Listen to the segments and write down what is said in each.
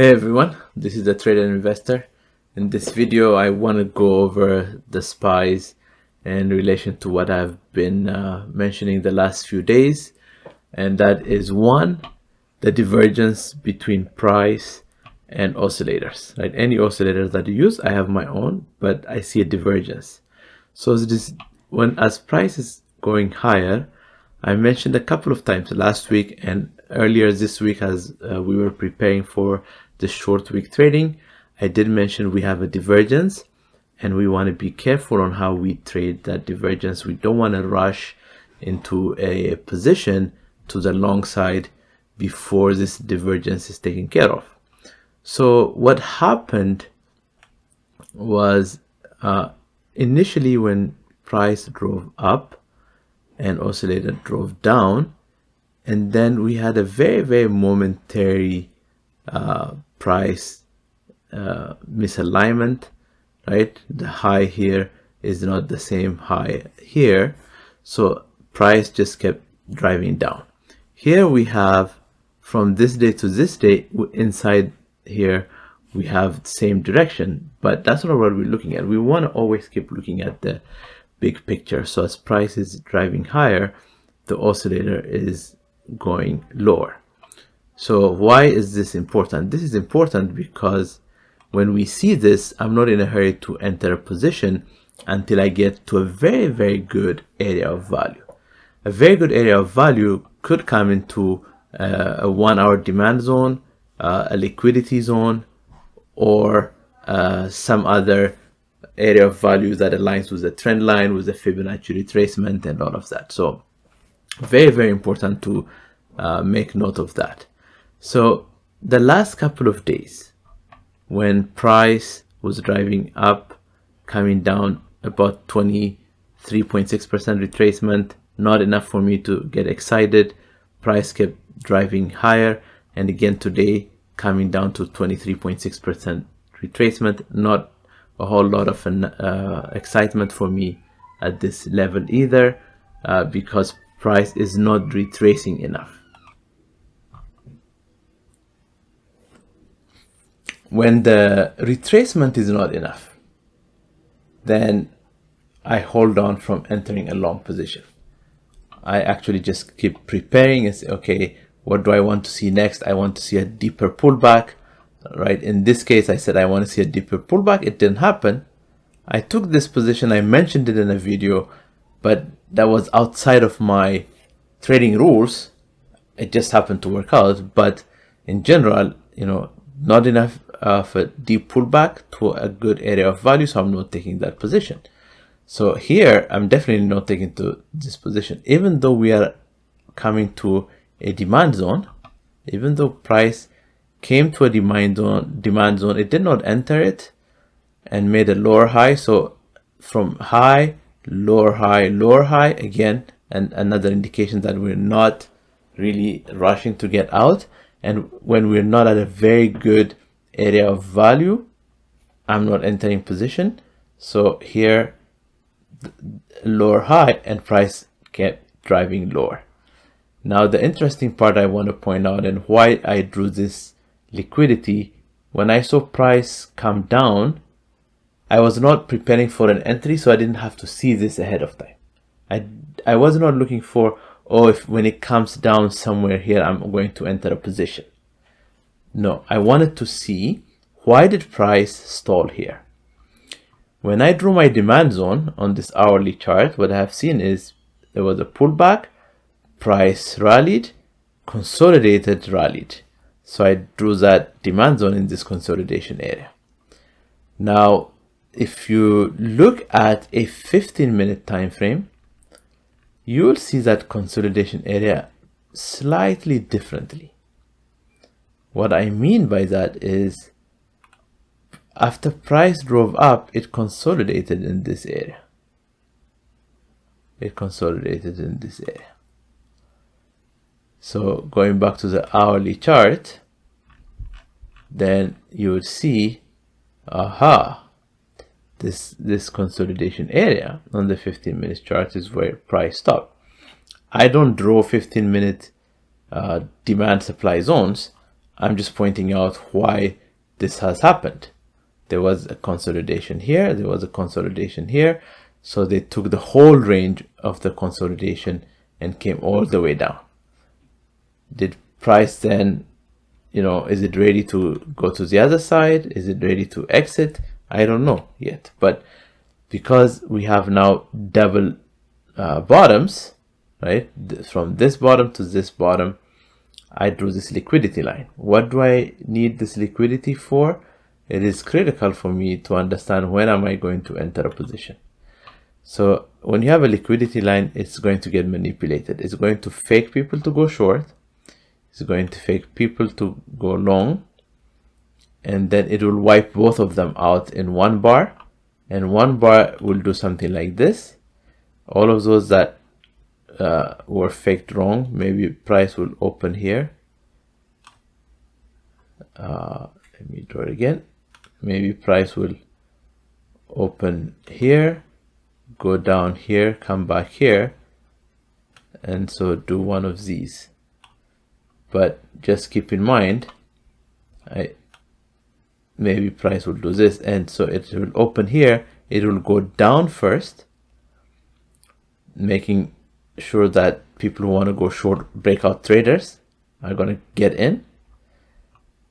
Hey everyone, this is the Trader Investor. In this video, I want to go over the SPYs in relation to what I've been mentioning the last few days, and that is one, the divergence between price and oscillators. Right, any oscillators that you use, I have my own, but I see a divergence. So this, as price is going higher, I mentioned a couple of times last week and earlier this week as we were preparing for the short week trading, I did mention we have a divergence and we want to be careful on how we trade that divergence. We don't want to rush into a position to the long side before this divergence is taken care of. So what happened was initially when price drove up and oscillator drove down, and then we had a very momentary price misalignment, right? The high here is not the same high here, so price just kept driving down. Here we have from this day to this day, inside here we have the same direction, but that's not what we're looking at. We want to always keep looking at the big picture. So as price is driving higher, the oscillator is going lower. So why is this important? This is important because when we see this, I'm not in a hurry to enter a position until I get to a very good area of value. A very good area of value could come into a 1 hour demand zone, a liquidity zone, or some other area of value that aligns with the trend line, with the Fibonacci retracement and all of that. So very important to make note of that. So the last couple of days when price was driving up, coming down about 23.6% retracement, not enough for me to get excited. Price kept driving higher, and again today coming down to 23.6% retracement, not a whole lot of excitement for me at this level either, because price is not retracing enough. When the retracement is not enough, then I hold on from entering a long position. I actually just keep preparing and say, okay, what do I want to see next? I want to see a deeper pullback, right? In this case, I said I want to see a deeper pullback. It didn't happen. I took this position. I mentioned it in a video, but that was outside of my trading rules. It just happened to work out. But in general, not enough of a deep pullback to a good area of value, so I'm not taking that position. So here, I'm definitely not taking to this position, even though we are coming to a demand zone. Even though price came to a demand zone, it did not enter it and made a lower high. So from high, lower high again, and another indication that we're not really rushing to get out. And when we're not at a very good area of value, I'm not entering position. So here, lower high, and price kept driving lower. Now the interesting part I want to point out, and why I drew this liquidity, when I saw price come down, I was not preparing for an entry, so I didn't have to see this ahead of time. I was not looking for, if when it comes down somewhere here, I'm going to enter a position. No, I wanted to see, why did price stall here? When I drew my demand zone on this hourly chart, what I have seen is there was a pullback, price rallied, consolidated, rallied. So I drew that demand zone in this consolidation area. Now, if you look at a 15-minute time frame, you will see that consolidation area slightly differently. What I mean by that is, after price drove up, it consolidated in this area. So going back to the hourly chart, then you would see, this consolidation area on the 15-minute chart is where price stopped. I don't draw 15-minute demand supply zones. I'm just pointing out why this has happened. There was a consolidation here, there was a consolidation here, so they took the whole range of the consolidation and came all the way down. Did price then, is it ready to go to the other side? Is it ready to exit? I don't know yet, but because we have now double bottoms, right, from this bottom to this bottom, I drew this liquidity line. What do I need this liquidity for? It is critical for me to understand when am I going to enter a position. So when you have a liquidity line, it's going to get manipulated. It's going to fake people to go short. It's going to fake people to go long. And then it will wipe both of them out in one bar. And one bar will do something like this. All of those that were faked wrong, maybe price will open here. Let me draw it again. Maybe price will open here, go down here, come back here, and so do one of these. But just keep in mind, maybe price will do this, and so it will open here. It will go down first, making sure that people who want to go short, breakout traders, are going to get in.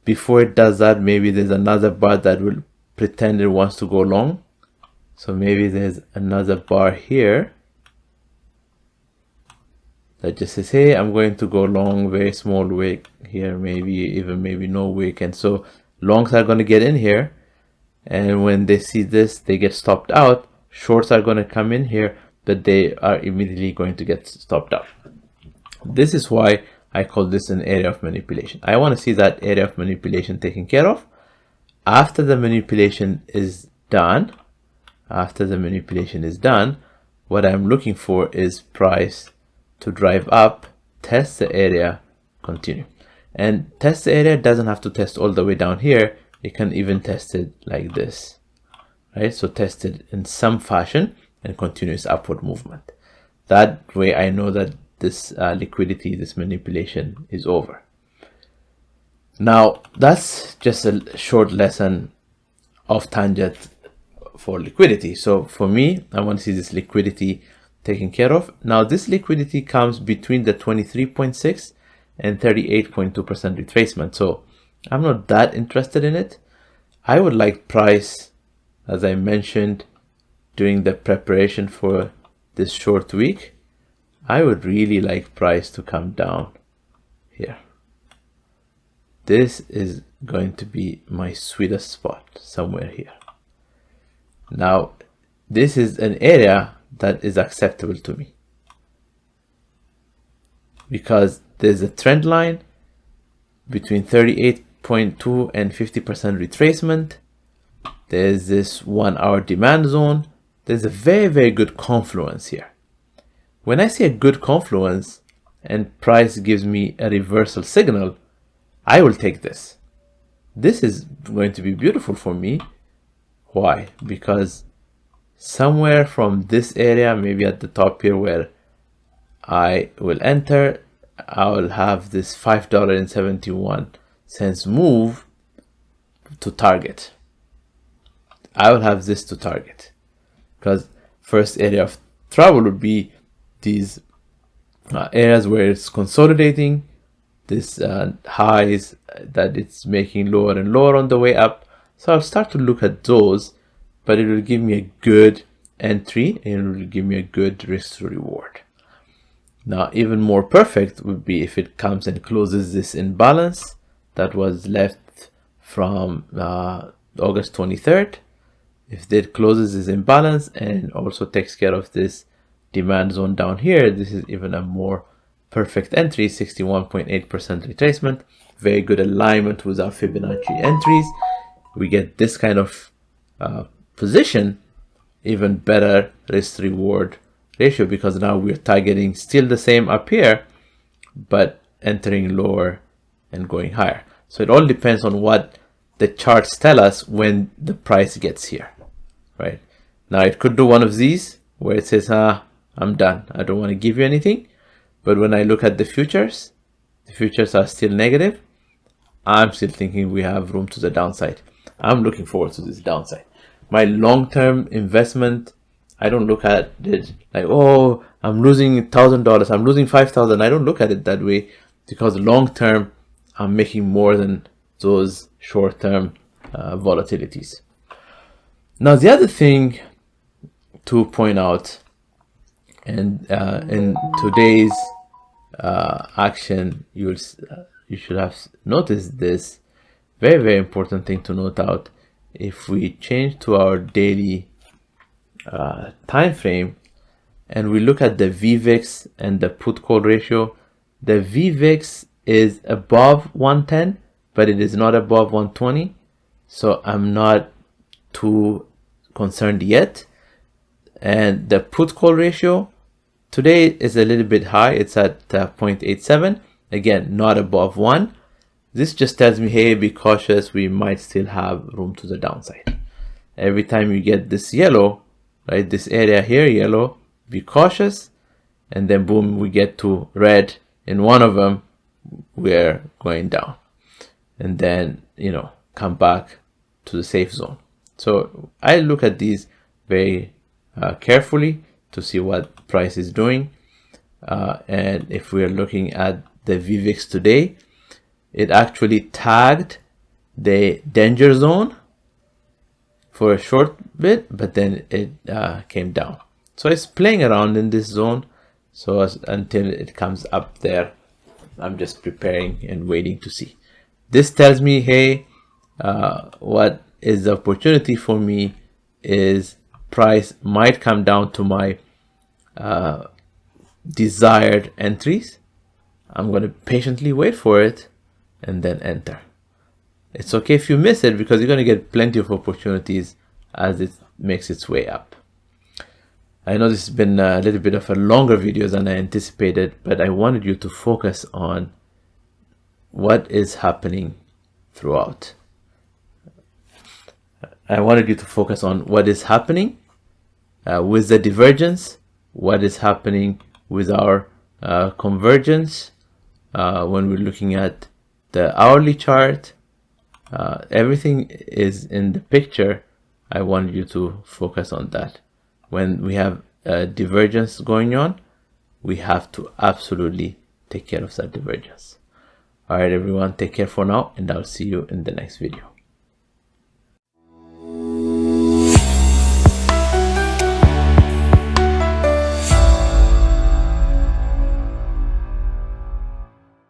Before it does that, maybe there's another bar that will pretend it wants to go long. So maybe there's another bar here that just says, hey, I'm going to go long, very small wick here, maybe no wick. And so longs are going to get in here. And when they see this, they get stopped out. Shorts are going to come in here, but they are immediately going to get stopped out. This is why I call this an area of manipulation. I want to see that area of manipulation taken care of. After the manipulation is done, what I'm looking for is price to drive up, test the area, continue. And test the area doesn't have to test all the way down here. You can even test it like this, right? So test it in some fashion and continuous upward movement. That way I know that this liquidity, this manipulation is over. Now that's just a short lesson of Tangent for liquidity. So for me, I want to see this liquidity taken care of. Now this liquidity comes between the 23.6 and 38.2% retracement. So I'm not that interested in it. I would like price, as I mentioned during the preparation for this short week, I would really like price to come down here. This is going to be my sweetest spot, somewhere here. Now, this is an area that is acceptable to me because there's a trend line between 38.2 and 50% retracement. There's this 1 hour demand zone. There's a very, very good confluence here. When I see a good confluence and price gives me a reversal signal, I will take this. This is going to be beautiful for me. Why? Because somewhere from this area, maybe at the top here where I will enter, I will have this $5.71 move to target. I will have this to target because first area of trouble would be these areas where it's consolidating, this highs that it's making lower and lower on the way up. So I'll start to look at those, but it will give me a good entry and it will give me a good risk to reward. Now, even more perfect would be if it comes and closes this imbalance that was left from August 23rd. If it closes this imbalance and also takes care of this demand zone down here, this is even a more perfect entry, 61.8% retracement, very good alignment with our Fibonacci entries. We get this kind of position, even better risk reward ratio, because now we're targeting still the same up here, but entering lower and going higher. So it all depends on what the charts tell us when the price gets here, right? Now it could do one of these where it says, I'm done, I don't want to give you anything. But when I look at the futures are still negative. I'm still thinking we have room to the downside. I'm looking forward to this downside. My long-term investment, I don't look at it like, oh, I'm losing $1,000, I'm losing $5,000. I don't look at it that way, because long-term, I'm making more than those short-term volatilities. Now, the other thing to point out, and in today's action, you should have noticed this very, very important thing to note out. If we change to our daily time frame and we look at the VVIX and the put call ratio, the VVIX is above 110, but it is not above 120. So I'm not too concerned yet. And the put call ratio today is a little bit high. It's at 0.87. Again, not above 1. This just tells me, hey, be cautious. We might still have room to the downside. Every time you get this yellow, right, this area here, yellow, be cautious. And then boom, we get to red. In one of them, we're going down. And then, come back to the safe zone. So I look at these very carefully to see what price is doing. And if we're looking at the VVIX today, it actually tagged the danger zone for a short bit, but then it came down. So it's playing around in this zone. So until it comes up there, I'm just preparing and waiting to see. This tells me, hey, what is the opportunity for me is price might come down to my desired entries. I'm going to patiently wait for it and then enter. It's okay if you miss it, because you're going to get plenty of opportunities as it makes its way up. I know this has been a little bit of a longer video than I anticipated, but I wanted you to focus on what is happening throughout. I wanted you to focus on what is happening with the divergence, what is happening with our convergence when we're looking at the hourly chart. Everything is in the picture. I wanted you to focus on that. When we have a divergence going on, we have to absolutely take care of that divergence. All right, everyone, take care for now, and I'll see you in the next video.